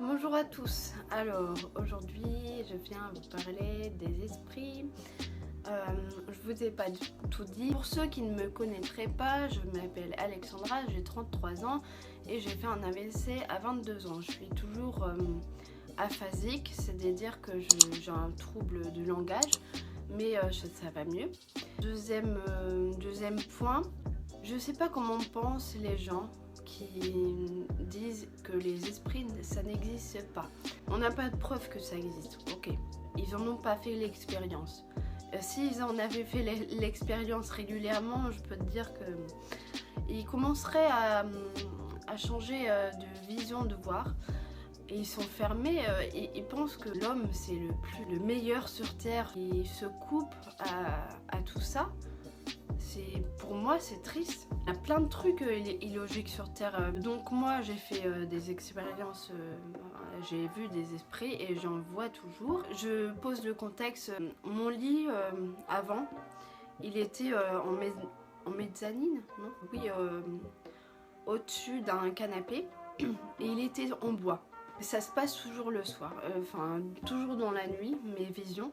Bonjour à tous, alors aujourd'hui je viens vous parler des esprits. Je vous ai pas tout dit. Pour ceux qui ne me connaîtraient pas, je m'appelle Alexandra, j'ai 33 ans et j'ai fait un AVC à 22 ans. Je suis toujours aphasique, c'est-à-dire que j'ai un trouble du langage, mais ça va mieux. Deuxième point, je sais pas comment pensent les gens qui disent que les esprits, ça n'existe pas. On n'a pas de preuve que ça existe, ok. Ils n'en ont pas fait l'expérience. S'ils en avaient fait l'expérience régulièrement, je peux te dire qu'ils commenceraient à changer de vision de voir. Et ils sont fermés, ils pensent que l'homme c'est le meilleur sur Terre. Ils se coupent à tout ça. Pour moi c'est triste. Il y a plein de trucs illogiques sur Terre. Donc moi j'ai fait des expériences, j'ai vu des esprits et j'en vois toujours. Je pose le contexte. Mon lit avant, il était en mezzanine, non? Oui, au-dessus d'un canapé et il était en bois. Ça se passe toujours le soir, enfin toujours dans la nuit, mes visions.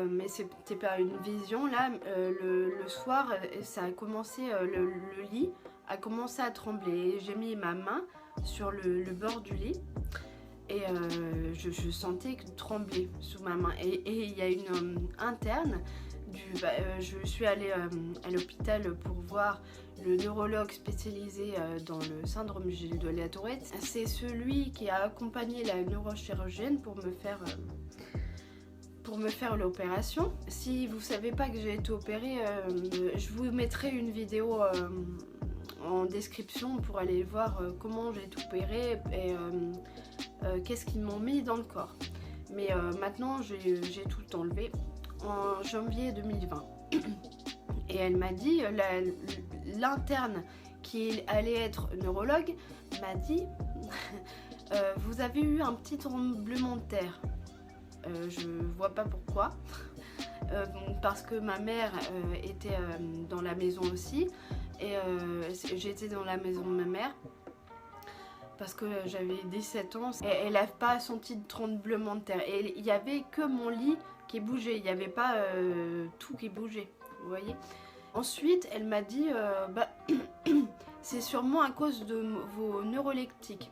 Mais c'était pas une vision là, le soir ça a commencé, le lit a commencé à trembler. J'ai mis ma main sur le bord du lit et je sentais trembler sous ma main et il y a une interne je suis allée à l'hôpital pour voir le neurologue spécialisé dans le syndrome Gilles de la Tourette. C'est celui qui a accompagné la neurochirurgienne pour me faire l'opération. Si vous savez pas que j'ai été opérée, je vous mettrai une vidéo en description pour aller voir comment j'ai été opérée et qu'est-ce qu'ils m'ont mis dans le corps. Mais maintenant j'ai tout enlevé en janvier 2020. Et elle m'a dit, l'interne qui allait être neurologue m'a dit vous avez eu un petit tremblement de terre. Je vois pas pourquoi, parce que ma mère était dans la maison aussi et j'étais dans la maison de ma mère parce que j'avais 17 ans et elle n'a pas senti de tremblement de terre et il n'y avait que mon lit qui bougeait, il n'y avait pas tout qui bougeait, vous voyez. Ensuite elle m'a dit c'est sûrement à cause de vos neuroleptiques.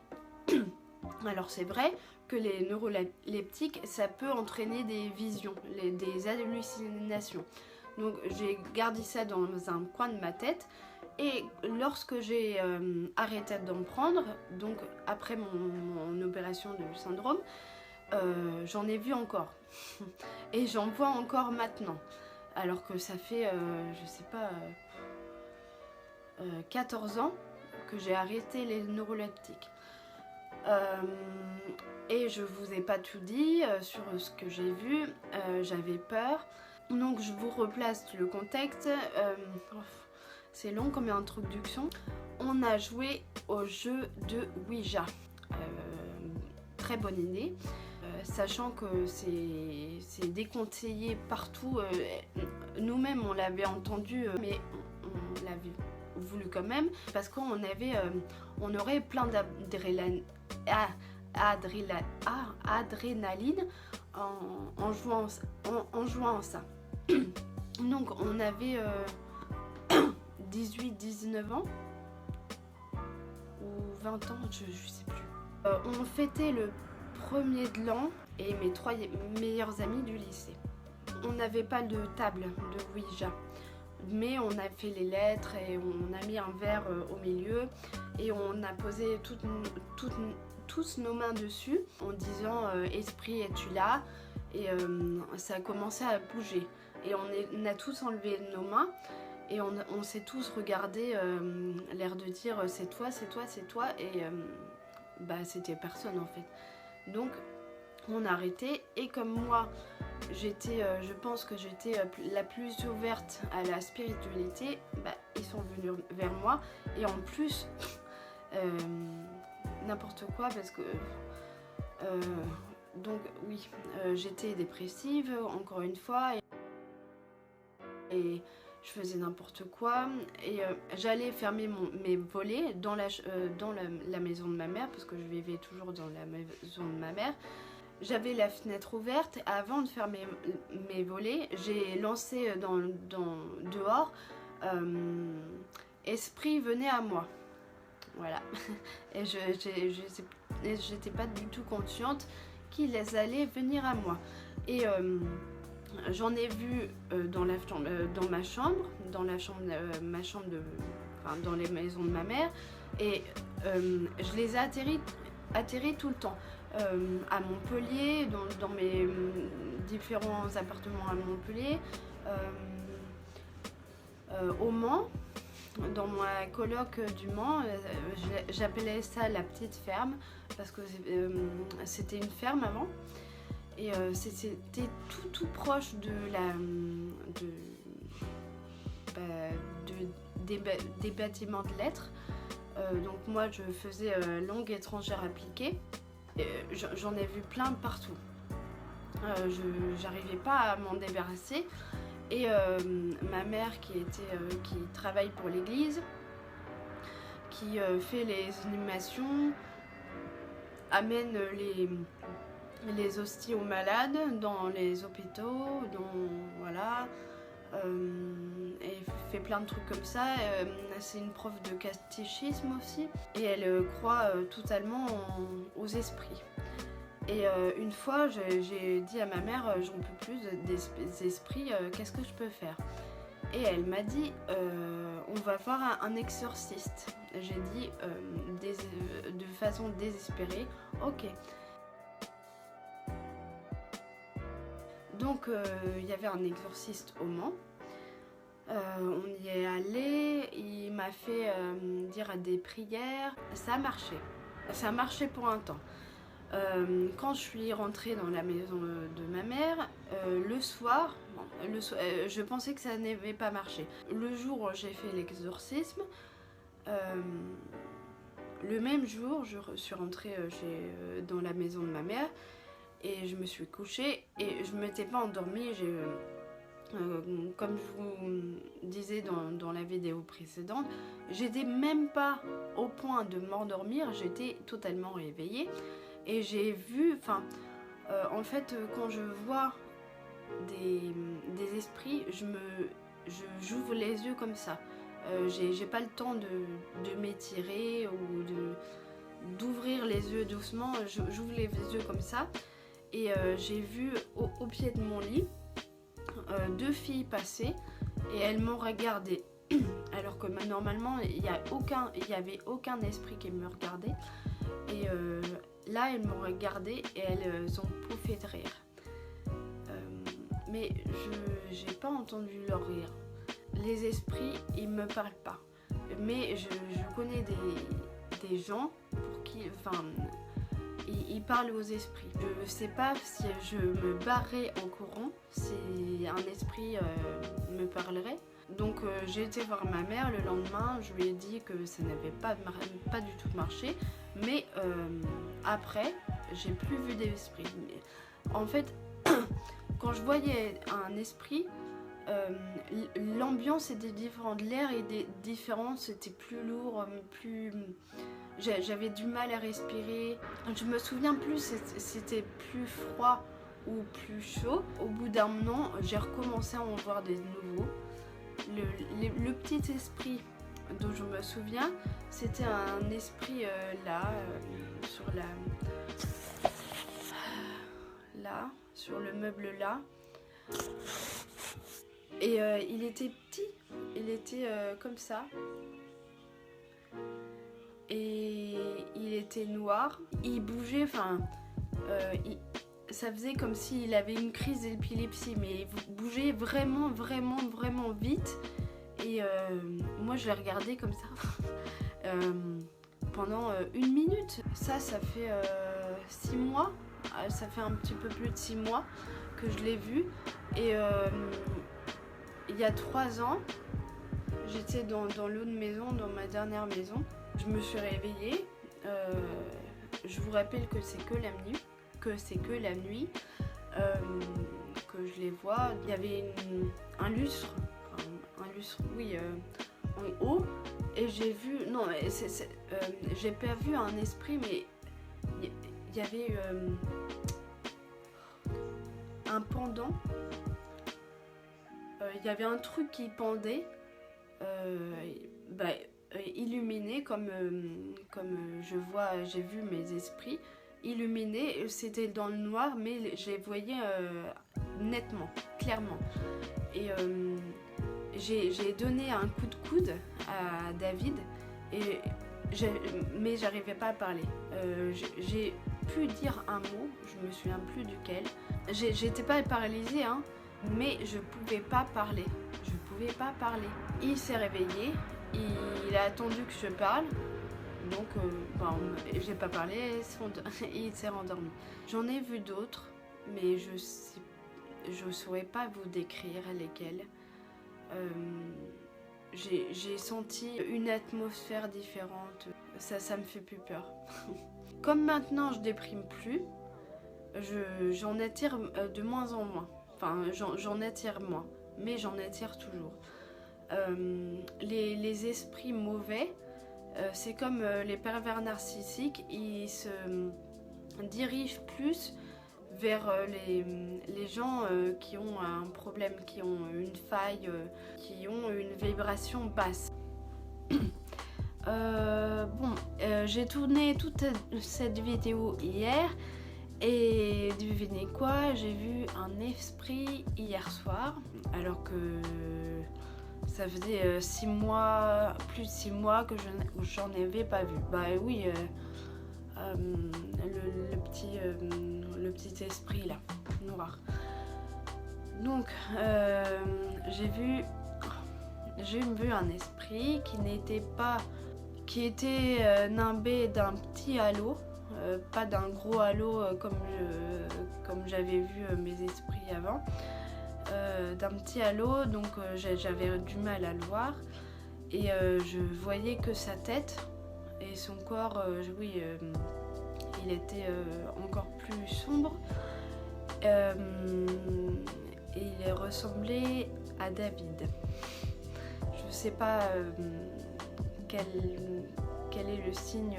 Alors c'est vrai que les neuroleptiques, ça peut entraîner des visions, des hallucinations. Donc j'ai gardé ça dans un coin de ma tête et lorsque j'ai arrêté d'en prendre, donc après mon opération de syndrome, j'en ai vu encore et j'en vois encore maintenant. Alors que ça fait, je sais pas, 14 ans que j'ai arrêté les neuroleptiques. Et je vous ai pas tout dit sur ce que j'ai vu, j'avais peur. Donc je vous replace le contexte, c'est long comme introduction. On a joué au jeu de Ouija, très bonne idée, sachant que c'est déconseillé partout. Nous-mêmes on l'avait entendu, mais on l'avait voulu quand même parce qu'on aurait plein d'adrénaline en jouant ça. Donc on avait 18-19 ans ou 20 ans, je sais plus. On fêtait le 1er de l'an et mes 3 meilleurs amis du lycée. On n'avait pas de table de Ouija, mais on a fait les lettres et on a mis un verre au milieu et on a posé tous nos mains dessus en disant esprit es-tu là, et ça a commencé à bouger et on a tous enlevé nos mains et on s'est tous regardé, l'air de dire c'est toi, c'est toi, c'est toi, et c'était personne en fait. Donc on a arrêté et comme moi je pense que j'étais la plus ouverte à la spiritualité, ils sont venus vers moi et en plus n'importe quoi parce que donc oui, j'étais dépressive encore une fois et je faisais n'importe quoi et j'allais fermer mes volets dans la maison de ma mère parce que je vivais toujours dans la maison de ma mère. J'avais la fenêtre ouverte et avant de fermer mes volets, j'ai lancé dehors esprit venez à moi. Voilà. Et j'étais pas du tout consciente qu'ils allaient venir à moi. Et j'en ai vu dans ma chambre, dans les maisons de ma mère, et je les ai atterris tout le temps. À Montpellier, dans mes différents appartements à Montpellier, au Mans, dans ma coloc du Mans, j'appelais ça la petite ferme parce que c'était une ferme avant. Et c'était tout proche des bâtiments de lettres. Donc moi je faisais langue étrangère appliquée. J'en ai vu plein partout. J'arrivais pas à m'en débarrasser. Et ma mère qui travaille pour l'église, qui fait les inhumations, amène les hosties aux malades dans les hôpitaux, et fait plein de trucs comme ça. C'est une prof de catéchisme aussi et elle croit totalement aux esprits. Et une fois j'ai dit à ma mère j'en peux plus des esprits, qu'est-ce que je peux faire? Et elle m'a dit on va voir un exorciste. J'ai dit de façon désespérée ok. Donc il y avait un exorciste au Mans, on y est allé, il m'a fait dire des prières, ça a marché pour un temps. Quand je suis rentrée dans la maison de ma mère, le soir, je pensais que ça n'avait pas marché. Le jour où j'ai fait l'exorcisme, le même jour, je suis rentrée dans la maison de ma mère et je me suis couchée et je ne m'étais pas endormie. Comme je vous disais dans la vidéo précédente, j'étais même pas au point de m'endormir, j'étais totalement réveillée. Et j'ai vu, en fait, quand je vois des esprits, j'ouvre les yeux comme ça. J'ai pas le temps de m'étirer ou d'ouvrir les yeux doucement. J'ouvre les yeux comme ça. Et j'ai vu au pied de mon lit deux filles passer et elles m'ont regardée. Alors que normalement, il n'y avait aucun esprit qui me regardait. Et là, elles m'ont regardée et elles ont pouffé de rire. Mais je n'ai pas entendu leur rire. Les esprits, ils ne me parlent pas. Mais je connais des gens pour qui... ils parlent aux esprits. Je ne sais pas si je me barrais en courant, si un esprit me parlerait. Donc j'ai été voir ma mère le lendemain, je lui ai dit que ça n'avait pas du tout marché. Mais après, j'ai plus vu d'esprit. En fait, quand je voyais un esprit, l'ambiance était différente, l'air était différent, c'était plus lourd, j'avais du mal à respirer. Je me souviens plus si c'était plus froid ou plus chaud. Au bout d'un moment, j'ai recommencé à en voir des nouveaux. Le petit esprit dont je me souviens, c'était un esprit sur le meuble là. Et il était petit, il était comme ça. Et il était noir, il bougeait, ça faisait comme s'il avait une crise d'épilepsie, mais il bougeait vraiment vite. Et moi je l'ai regardé comme ça pendant 1 minute. Ça fait 6 mois, ça fait un petit peu plus de 6 mois que je l'ai vu. Et il y a 3 ans, j'étais dans l'autre maison, dans ma dernière maison. Je me suis réveillée. Je vous rappelle que c'est que la nuit, que je les vois. Il y avait un lustre un lustre, oui, en haut. Et j'ai vu, non, j'ai pas vu un esprit, mais il y avait un pendant. Il y avait un truc qui pendait, illuminé comme j'ai vu mes esprits illuminés. C'était dans le noir, mais je les voyais nettement, clairement. Et j'ai donné un coup de coude à David, mais j'arrivais pas à parler. J'ai pu dire un mot, je me souviens plus duquel. J'étais pas paralysée, hein, mais je pouvais pas parler. Je pouvais pas parler. Il s'est réveillé, il a attendu que je parle. Donc, j'ai pas parlé, il s'est rendormi. J'en ai vu d'autres, mais je saurais pas vous décrire lesquels. J'ai senti une atmosphère différente. Ça me fait plus peur. Comme maintenant je déprime plus, j'en attire de moins en moins. Enfin, j'en attire moins, mais j'en attire toujours. Les esprits mauvais, c'est comme les pervers narcissiques, ils se dirigent plus vers les gens qui ont un problème, qui ont une faille, qui ont une vibration basse. J'ai tourné toute cette vidéo hier et devinez quoi, j'ai vu un esprit hier soir, alors que ça faisait 6 mois, plus de 6 mois que j'en avais pas vu. Bah oui, le petit esprit là, noir. Donc j'ai vu un esprit qui était nimbé d'un petit halo, pas d'un gros halo comme j'avais vu mes esprits avant, d'un petit halo, donc j'avais du mal à le voir, et je voyais que sa tête et son corps, il était encore plus sombre, et il ressemblait à David. Je sais pas quel est le signe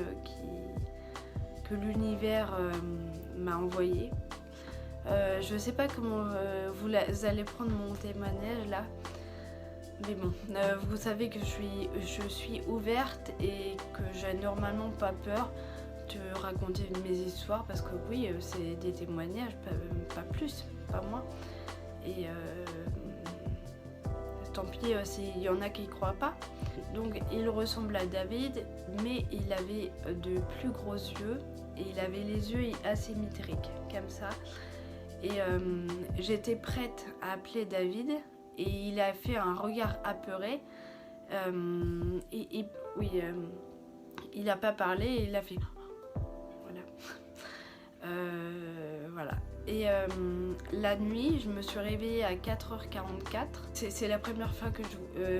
que l'univers m'a envoyé. Je sais pas comment vous allez prendre mon témoignage là, mais bon, vous savez que je suis ouverte et que j'ai normalement pas peur de raconter mes histoires, parce que oui, c'est des témoignages, pas plus, pas moins. Et tant pis s'il y en a qui ne croient pas. Donc il ressemble à David, mais il avait de plus gros yeux et il avait les yeux asymétriques comme ça. Et j'étais prête à appeler David et il a fait un regard apeuré. Il n'a pas parlé et il a fait voilà. Voilà. Et la nuit, je me suis réveillée à 4h44. C'est la première fois que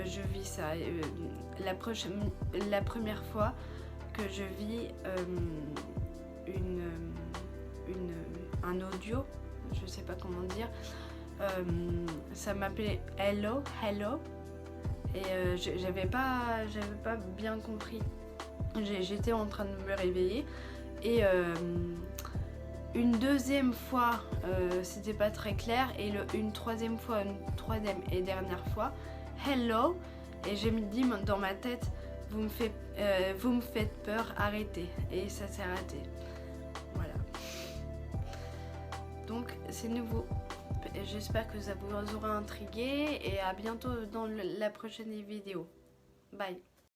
je vis ça. La première fois que je vis un audio, je sais pas comment dire. Ça m'appelait Hello. Et j'avais pas bien compris. J'étais en train de me réveiller. Et une deuxième fois, c'était pas très clair, et une troisième et dernière fois, hello, et j'ai dit dans ma tête, vous me faites peur, arrêtez, et ça s'est arrêté. Voilà. Donc c'est nouveau. J'espère que ça vous aura intrigué, et à bientôt dans la prochaine vidéo. Bye.